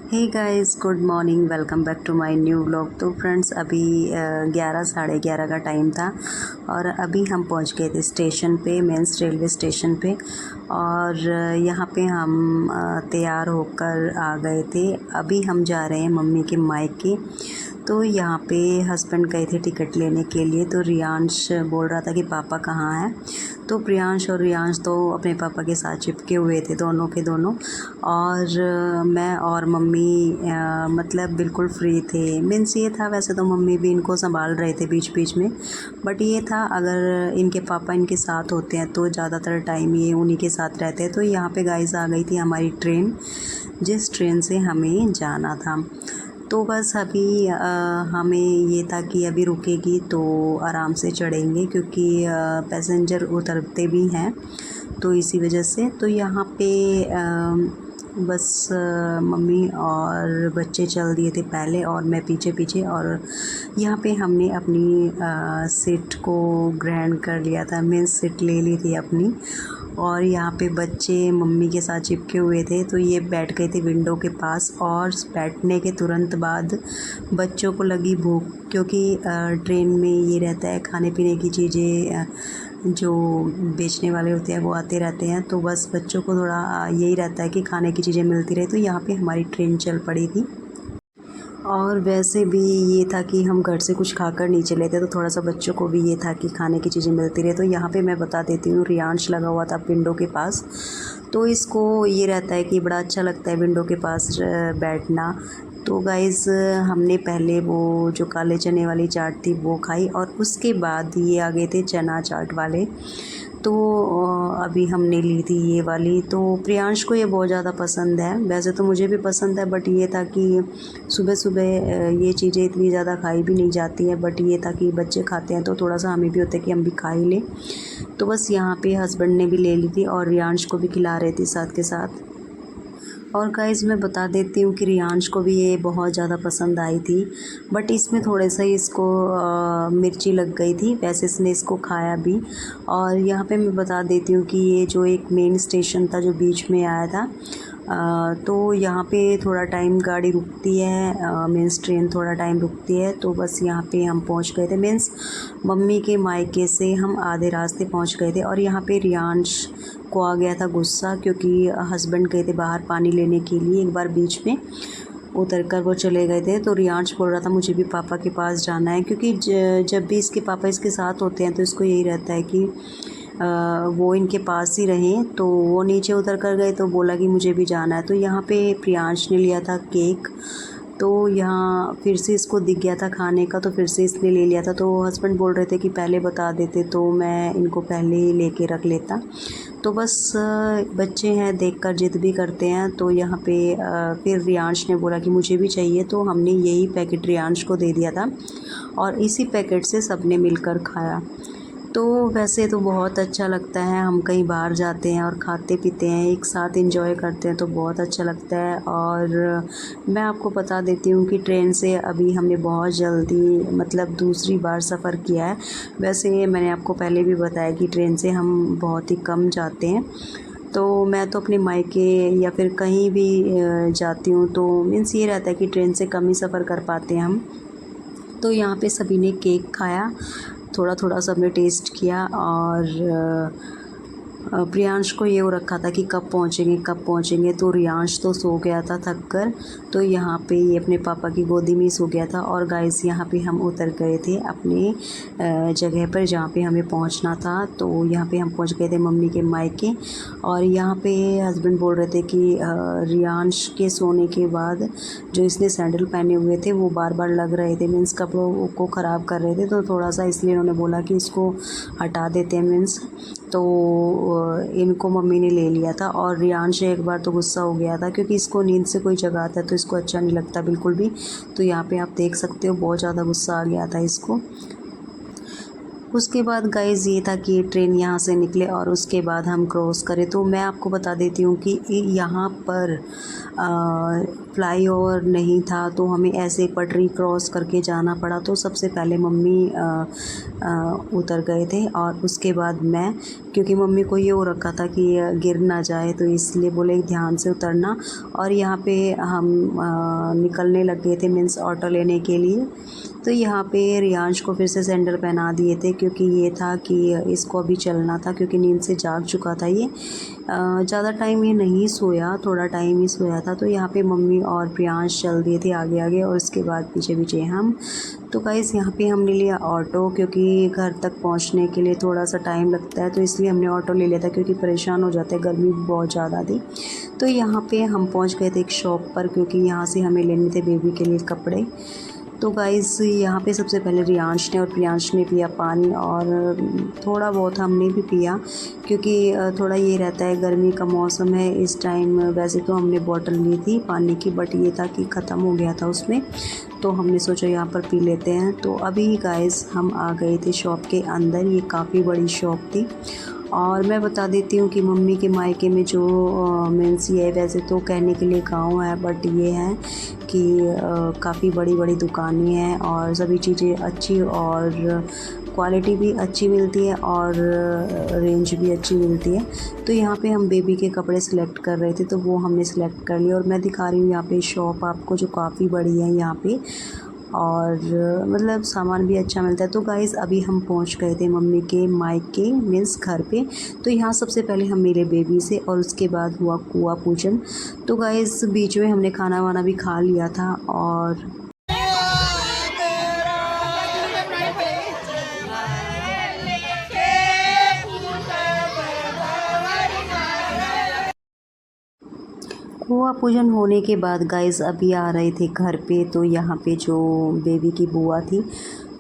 Hey guys, good morning. Welcome back to my new vlog. तो friends, अभी 11 साढ़े 11 का टाइम था और अभी हम पहुंच गए थे स्टेशन पे, मेंस रेलवे स्टेशन पे। और यहाँ पे हम तैयार होकर आ गए थे। अभी हम जा रहे हैं मम्मी के मायके। तो यहाँ पे हस्बैंड गए थे टिकट लेने के लिए। तो रियांश बोल रहा था कि पापा कहाँ हैं। तो प्रियांश और रियांश तो अपने पापा के साथ चिपके हुए थे, दोनों के दोनों। और मैं और मम्मी मतलब बिल्कुल फ्री थे। मीन्स ये था, वैसे तो मम्मी भी इनको संभाल रहे थे बीच बीच में, बट ये था अगर इनके पापा इनके साथ होते हैं तो ज़्यादातर टाइम ये उन्हीं के साथ रहते हैं। तो यहाँ पे गाइस आ गई थी हमारी ट्रेन, जिस ट्रेन से हमें जाना था। तो बस अभी हमें ये था कि अभी रुकेगी तो आराम से चढ़ेंगे, क्योंकि पैसेंजर उतरते भी हैं, तो इसी वजह से। तो यहाँ पे बस मम्मी और बच्चे चल दिए थे पहले और मैं पीछे पीछे। और यहाँ पे हमने अपनी सीट को ग्रैंड कर लिया था, मीन्स सीट ले ली थी अपनी। और यहाँ पे बच्चे मम्मी के साथ चिपके हुए थे, तो ये बैठ गए थे विंडो के पास। और बैठने के तुरंत बाद बच्चों को लगी भूख, क्योंकि ट्रेन में ये रहता है खाने पीने की चीज़ें जो बेचने वाले होते हैं वो आते रहते हैं। तो बस बच्चों को थोड़ा यही रहता है कि खाने की चीज़ें मिलती रहे। तो यहाँ पे हमारी ट्रेन चल पड़ी थी। और वैसे भी ये था कि हम घर से कुछ खाकर नहीं चले थे, तो थोड़ा सा बच्चों को भी ये था कि खाने की चीज़ें मिलती रहे। तो यहाँ पे मैं बता देती हूँ, रियांश लगा हुआ था विंडो के पास। तो इसको ये रहता है कि बड़ा अच्छा लगता है विंडो के पास बैठना। तो गाइज़, हमने पहले वो जो काले चने वाली चाट थी वो खाई, और उसके बाद ये आ गए थे चना चाट वाले। तो अभी हमने ली थी ये वाली। तो प्रियांश को ये बहुत ज़्यादा पसंद है, वैसे तो मुझे भी पसंद है, बट ये था कि सुबह सुबह ये चीज़ें इतनी ज़्यादा खाई भी नहीं जाती हैं। बट ये था कि बच्चे खाते हैं तो थोड़ा सा हमें भी होता है कि हम भी खा ही लें। तो बस यहाँ पे हस्बैंड ने भी ले ली थी और रियांश को भी खिला रहे थे साथ के साथ। और गाइस, मैं बता देती हूँ कि रियांश को भी ये बहुत ज़्यादा पसंद आई थी, बट इसमें थोड़े से इसको मिर्ची लग गई थी, वैसे इसने इसको खाया भी। और यहाँ पे मैं बता देती हूँ कि ये जो एक मेन स्टेशन था जो बीच में आया था, तो यहाँ पे थोड़ा टाइम गाड़ी रुकती है, मीन्स ट्रेन थोड़ा टाइम रुकती है। तो बस यहाँ पे हम पहुँच गए थे, मीन्स मम्मी के मायके से हम आधे रास्ते पहुँच गए थे। और यहाँ पे रियांश को आ गया था गुस्सा, क्योंकि हस्बैंड गए थे बाहर पानी लेने के लिए, एक बार बीच में उतर कर वो चले गए थे। तो रियांश बोल रहा था मुझे भी पापा के पास जाना है, क्योंकि जब भी इसके पापा इसके साथ होते हैं तो इसको यही रहता है कि वो इनके पास ही रहें। तो वो नीचे उतर कर गए तो बोला कि मुझे भी जाना है। तो यहाँ पे प्रियांश ने लिया था केक, तो यहाँ फिर से इसको दिख गया था खाने का, तो फिर से इसने ले लिया था। तो हस्बैंड बोल रहे थे कि पहले बता देते तो मैं इनको पहले ही लेके रख लेता। तो बस बच्चे हैं, देखकर जिद भी करते हैं। तो यहाँ पे फिर रियांश ने बोला कि मुझे भी चाहिए, तो हमने यही पैकेट रियांश को दे दिया था और इसी पैकेट से सबने मिलकर खाया। तो वैसे तो बहुत अच्छा लगता है, हम कहीं बाहर जाते हैं और खाते पीते हैं, एक साथ एंजॉय करते हैं तो बहुत अच्छा लगता है। और मैं आपको बता देती हूँ कि ट्रेन से अभी हमने बहुत जल्दी मतलब दूसरी बार सफ़र किया है। वैसे मैंने आपको पहले भी बताया कि ट्रेन से हम बहुत ही कम जाते हैं। तो मैं तो अपने मायके या फिर कहीं भी जाती हूँ तो मीन्स ये रहता है कि ट्रेन से कम ही सफ़र कर पाते हैं हम। तो यहाँ पे सभी ने केक खाया, थोड़ा थोड़ा सबने टेस्ट किया। और प्रियांश को ये हो रखा था कि कब पहुँचेंगे कब पहुँचेंगे। तो रियांश तो सो गया था थक कर, तो यहाँ पे ये अपने पापा की गोदी में सो गया था। और गाइस, यहाँ पे हम उतर गए थे अपने जगह पर जहाँ पे हमें पहुँचना था। तो यहाँ पे हम पहुँच गए थे मम्मी के मायके। और यहाँ पे हस्बैंड बोल रहे थे कि रियांश के सोने के बाद जो इसने सैंडल पहने हुए थे वो बार बार लग रहे थे, मीन्स कपड़ों को ख़राब कर रहे थे। तो थोड़ा सा इसलिए उन्होंने बोला कि इसको हटा देते हैं, मीन्स। तो इनको मम्मी ने ले लिया था। और रियांश एक बार तो गुस्सा हो गया था, क्योंकि इसको नींद से कोई जगाता है तो इसको अच्छा नहीं लगता बिल्कुल भी। तो यहाँ पे आप देख सकते हो बहुत ज़्यादा गुस्सा आ गया था इसको। उसके बाद गाइज़ ये था कि ट्रेन यहाँ से निकले और उसके बाद हम क्रॉस करें। तो मैं आपको बता देती हूँ कि यहाँ पर फ्लाईओवर नहीं था, तो हमें ऐसे पटरी क्रॉस करके जाना पड़ा। तो सबसे पहले मम्मी उतर गए थे और उसके बाद मैं, क्योंकि मम्मी को ये हो रखा था कि गिर ना जाए, तो इसलिए बोले ध्यान से उतरना। और यहाँ पे हम निकलने लग गए थे, मीन्स ऑटो लेने के लिए। तो यहाँ पे रियांश को फिर से सैंडल पहना दिए थे, क्योंकि ये था कि इसको अभी चलना था, क्योंकि नींद से जाग चुका था ये। ज़्यादा टाइम ये नहीं सोया, थोड़ा टाइम ही सोया था। तो यहाँ पे मम्मी और प्रियांश चल दिए थे आगे आगे और उसके बाद पीछे पीछे हम। तो गाइस यहाँ पे हमने लिया ऑटो, क्योंकि घर तक पहुँचने के लिए थोड़ा सा टाइम लगता है, तो इसलिए हमने ऑटो ले लिया था, क्योंकि परेशान हो जाते हैं, गर्मी बहुत ज़्यादा थी। तो यहाँ पे हम पहुँच गए थे एक शॉप पर, क्योंकि यहाँ से हमें लेने थे बेबी के लिए कपड़े। तो गाइज़ यहाँ पे सबसे पहले रियांश ने और प्रियांश ने पिया पानी, और थोड़ा बहुत हमने भी पिया, क्योंकि थोड़ा ये रहता है, गर्मी का मौसम है इस टाइम। वैसे तो हमने बॉटल ली थी पानी की, बट ये था कि ख़त्म हो गया था उसमें, तो हमने सोचा यहाँ पर पी लेते हैं। तो अभी गाइज़ हम आ गए थे शॉप के अंदर। ये काफ़ी बड़ी शॉप थी। और मैं बता देती हूँ कि मम्मी के मायके में जो मीन्स ये, वैसे तो कहने के लिए गाँव है, बट ये है कि काफ़ी बड़ी बड़ी दुकानें हैं और सभी चीज़ें अच्छी और क्वालिटी भी अच्छी मिलती है और रेंज भी अच्छी मिलती है। तो यहाँ पे हम बेबी के कपड़े सिलेक्ट कर रहे थे, तो वो हमने सिलेक्ट कर लिया। और मैं दिखा रही हूँ यहाँ पे शॉप आपको, जो काफ़ी बड़ी है यहाँ पे, और मतलब सामान भी अच्छा मिलता है। तो गाइज़ अभी हम पहुंच गए थे मम्मी के मायके, मीन्स घर पे। तो यहाँ सबसे पहले हम मिले बेबी से और उसके बाद हुआ कुआं पूजन। तो गाइज़ बीच में हमने खाना वाना भी खा लिया था। और कुआं पूजन होने के बाद गाइज़ अभी आ रहे थे घर पे। तो यहाँ पे जो बेबी की बुआ थी,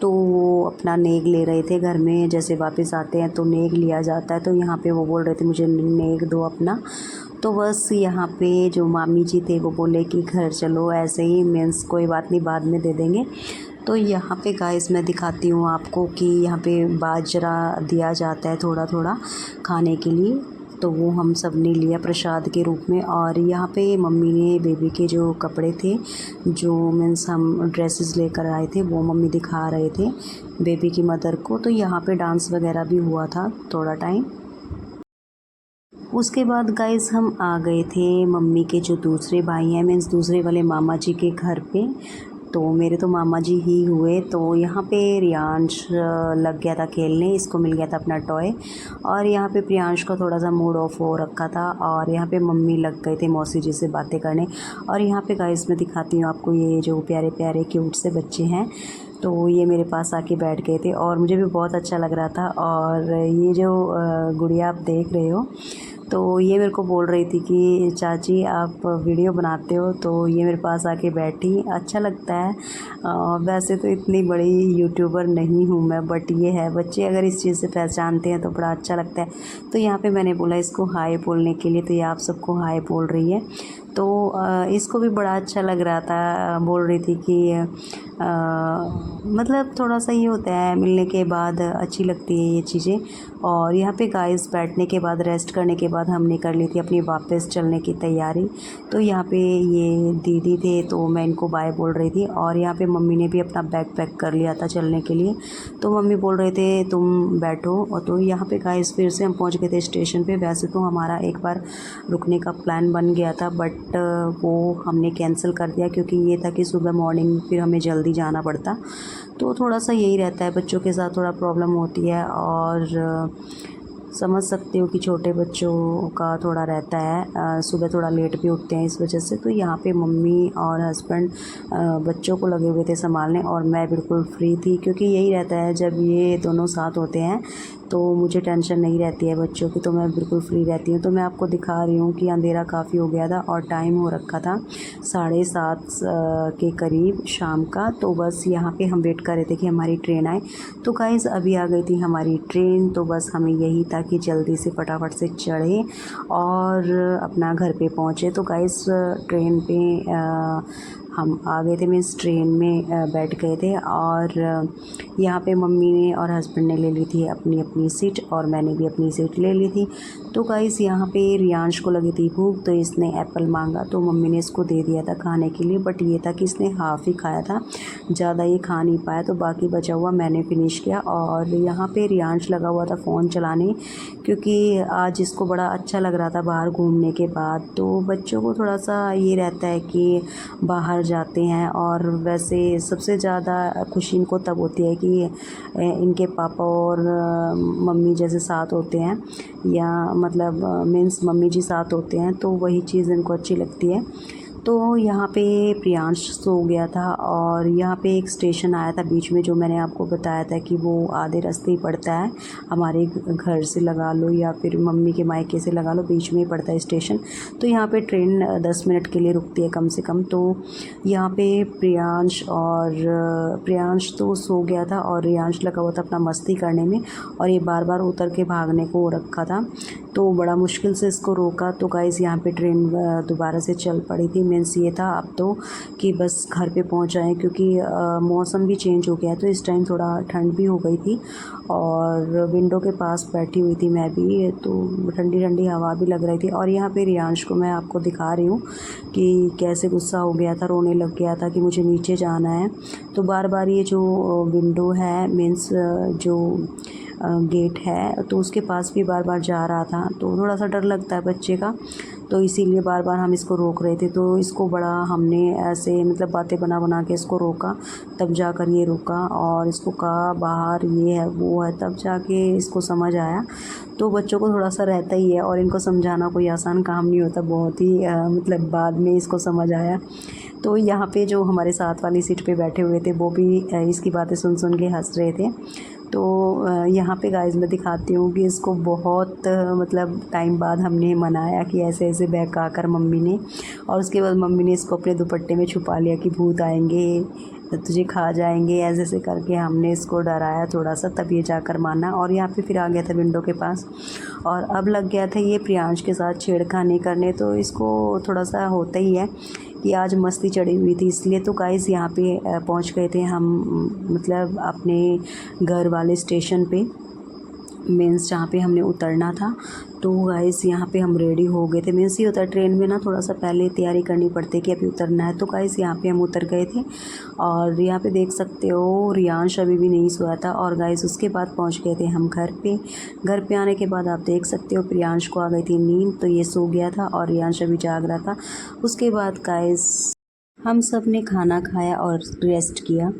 तो वो अपना नेग ले रहे थे घर में। जैसे वापस आते हैं तो नेग लिया जाता है, तो यहाँ पे वो बोल रहे थे मुझे नेग दो अपना। तो बस यहाँ पे जो मामी जी थे वो बोले कि घर चलो ऐसे ही, मीन्स कोई बात नहीं, बाद में दे देंगे। तो यहाँ पे गाइस मैं दिखाती हूँ आपको कि यहाँ पे बाजरा दिया जाता है थोड़ा थोड़ा खाने के लिए। तो वो हम सब ने लिया प्रसाद के रूप में। और यहाँ पे मम्मी ने बेबी के जो कपड़े थे, जो मीन्स हम ड्रेसेस लेकर आए थे, वो मम्मी दिखा रहे थे बेबी की मदर को। तो यहाँ पे डांस वगैरह भी हुआ था थोड़ा टाइम। उसके बाद गाइस हम आ गए थे मम्मी के जो दूसरे भाई हैं, मीन्स दूसरे वाले मामा जी के घर पे। तो मेरे तो मामा जी ही हुए। तो यहाँ पे रियांश लग गया था खेलने, इसको मिल गया था अपना टॉय। और यहाँ पे प्रियांश का थोड़ा सा मूड ऑफ हो रखा था, और यहाँ पे मम्मी लग गए थे मौसी जी से बातें करने। और यहाँ पे गाइस मैं दिखाती हूँ आपको, ये जो प्यारे प्यारे क्यूट से बच्चे हैं, तो ये मेरे पास आके बैठ गए थे और मुझे भी बहुत अच्छा लग रहा था। और ये जो गुड़िया आप देख रहे हो, तो ये मेरे को बोल रही थी कि चाची आप वीडियो बनाते हो, तो ये मेरे पास आके बैठी। अच्छा लगता है। वैसे तो इतनी बड़ी यूट्यूबर नहीं हूँ मैं, बट ये है, बच्चे अगर इस चीज़ से पहचानते हैं तो बड़ा अच्छा लगता है। तो यहाँ पे मैंने बोला इसको हाय बोलने के लिए, तो ये आप सबको हाय बोल रही है। तो इसको भी बड़ा अच्छा लग रहा था, बोल रही थी कि मतलब थोड़ा सा ये होता है, मिलने के बाद अच्छी लगती है ये चीज़ें। और यहाँ पे गाइस बैठने के बाद, रेस्ट करने के बाद हमने कर ली थी अपनी वापस चलने की तैयारी। तो यहाँ पे ये दीदी थे, तो मैं इनको बाय बोल रही थी। और यहाँ पे मम्मी ने भी अपना बैग पैक कर लिया था चलने के लिए। तो मम्मी बोल रहे थे तुम बैठो। और तो यहाँ पे गाइस फिर से हम पहुँच गए थे स्टेशन पे। वैसे तो हमारा एक बार रुकने का प्लान बन गया था, बट वो हमने कैंसिल कर दिया, क्योंकि ये था कि सुबह मॉर्निंग फिर हमें जल्दी जाना पड़ता। तो थोड़ा सा यही रहता है, बच्चों के साथ थोड़ा प्रॉब्लम होती है। और समझ सकते हो कि छोटे बच्चों का थोड़ा रहता है, सुबह थोड़ा लेट भी उठते हैं इस वजह से। तो यहाँ पे मम्मी और हस्बैंड बच्चों को लगे हुए थे संभालने, और मैं बिल्कुल फ्री थी, क्योंकि यही रहता है जब ये दोनों साथ होते हैं तो मुझे टेंशन नहीं रहती है बच्चों की, तो मैं बिल्कुल फ्री रहती हूँ। तो मैं आपको दिखा रही हूँ कि अंधेरा काफ़ी हो गया था और टाइम हो रखा था 7:30 के करीब शाम का। तो बस यहाँ पे हम वेट कर रहे थे कि हमारी ट्रेन आए। तो गाइस अभी आ गई थी हमारी ट्रेन। तो बस हमें यही था कि जल्दी से फटाफट से चढ़े और अपना घर पे पहुँचे। तो गाइस ट्रेन पे हम आ गए थे, मीन्स ट्रेन में बैठ गए थे। और यहाँ पे मम्मी ने और हस्बैंड ने ले ली थी अपनी अपनी सीट और मैंने भी अपनी सीट ले ली थी। तो गाइस यहाँ पे रियांश को लगी थी भूख, तो इसने एप्पल मांगा तो मम्मी ने इसको दे दिया था खाने के लिए। बट ये था कि इसने हाफ़ ही खाया था, ज़्यादा ये खा नहीं पाया, तो बाकी बचा हुआ मैंने फ़िनिश किया। और यहाँ पे रियांश लगा हुआ था फ़ोन चलाने, क्योंकि आज इसको बड़ा अच्छा लग रहा था बाहर घूमने के बाद। तो बच्चों को थोड़ा सा ये रहता है कि बाहर जाते हैं, और वैसे सबसे ज़्यादा खुशी इनको तब होती है कि इनके पापा और मम्मी जैसे साथ होते हैं, या मतलब मीन्स मम्मी जी साथ होते हैं, तो वही चीज़ इनको अच्छी लगती है। तो यहाँ पे प्रियांश सो गया था, और यहाँ पे एक स्टेशन आया था बीच में, जो मैंने आपको बताया था कि वो आधे रास्ते ही पड़ता है, हमारे घर से लगा लो या फिर मम्मी के मायके से लगा लो, बीच में ही पड़ता है स्टेशन। तो यहाँ पे ट्रेन 10 मिनट के लिए रुकती है कम से कम। तो यहाँ पे प्रियांश तो सो गया था, और रियांश लगा हुआ था अपना मस्ती करने में, और ये बार बार उतर के भागने को रखा था, तो बड़ा मुश्किल से इसको रोका। तो गाइस यहाँ पे ट्रेन दोबारा से चल पड़ी थी। मीन्स ये था अब तो कि बस घर पे पहुँच जाएँ, क्योंकि मौसम भी चेंज हो गया है, तो इस टाइम थोड़ा ठंड भी हो गई थी। और विंडो के पास बैठी हुई थी मैं भी, तो ठंडी ठंडी हवा भी लग रही थी। और यहाँ पे रियांश को मैं आपको दिखा रही हूँ कि कैसे गुस्सा हो गया था, रोने लग गया था कि मुझे नीचे जाना है। तो बार बार ये जो विंडो है, मीन्स जो गेट है, तो उसके पास भी बार बार जा रहा था। तो थोड़ा सा डर लगता है बच्चे का, तो इसीलिए बार बार हम इसको रोक रहे थे। तो इसको बड़ा हमने ऐसे मतलब बातें बना बना के इसको रोका, तब जाकर ये रुका, और इसको कहा बाहर ये है वो है, तब जाके इसको समझ आया। तो बच्चों को थोड़ा सा रहता ही है, और इनको समझाना कोई आसान काम नहीं होता, बहुत ही मतलब बाद में इसको समझ आया। तो यहाँ पे जो हमारे साथ वाली सीट पे बैठे हुए थे, वो भी इसकी बातें सुन सुन के हंस रहे थे। तो यहाँ पे गाइस मैं दिखाती हूँ कि इसको बहुत मतलब टाइम बाद हमने मनाया कि ऐसे ऐसे बहका कर मम्मी ने, और उसके बाद मम्मी ने इसको अपने दुपट्टे में छुपा लिया कि भूत आएंगे तुझे खा जाएंगे, ऐसे ऐसे करके हमने इसको डराया थोड़ा सा, तब ये जाकर माना। और यहाँ पे फिर आ गया था विंडो के पास, और अब लग गया था ये प्रियांश के साथ छेड़खानी करने। तो इसको थोड़ा सा होता ही है कि आज मस्ती चढ़ी हुई थी, इसलिए। तो गाइस यहाँ पे पहुँच गए थे हम, मतलब अपने घर वाले स्टेशन पे, मीन्स जहाँ पे हमने उतरना था। तो गाइस यहाँ पे हम रेडी हो गए थे। मीन्स ये होता है ट्रेन में ना, थोड़ा सा पहले तैयारी करनी पड़ती है कि अभी उतरना है। तो गाइस यहाँ पे हम उतर गए थे, और यहाँ पे देख सकते हो रियांश अभी भी नहीं सोया था। और गाइस उसके बाद पहुँच गए थे हम घर पे। घर पे आने के बाद आप देख सकते हो प्रियांश को आ गई थी नींद, तो ये सो गया था और रियांश अभी जाग रहा था। उसके बाद गाइस हम सब ने खाना खाया और रेस्ट किया।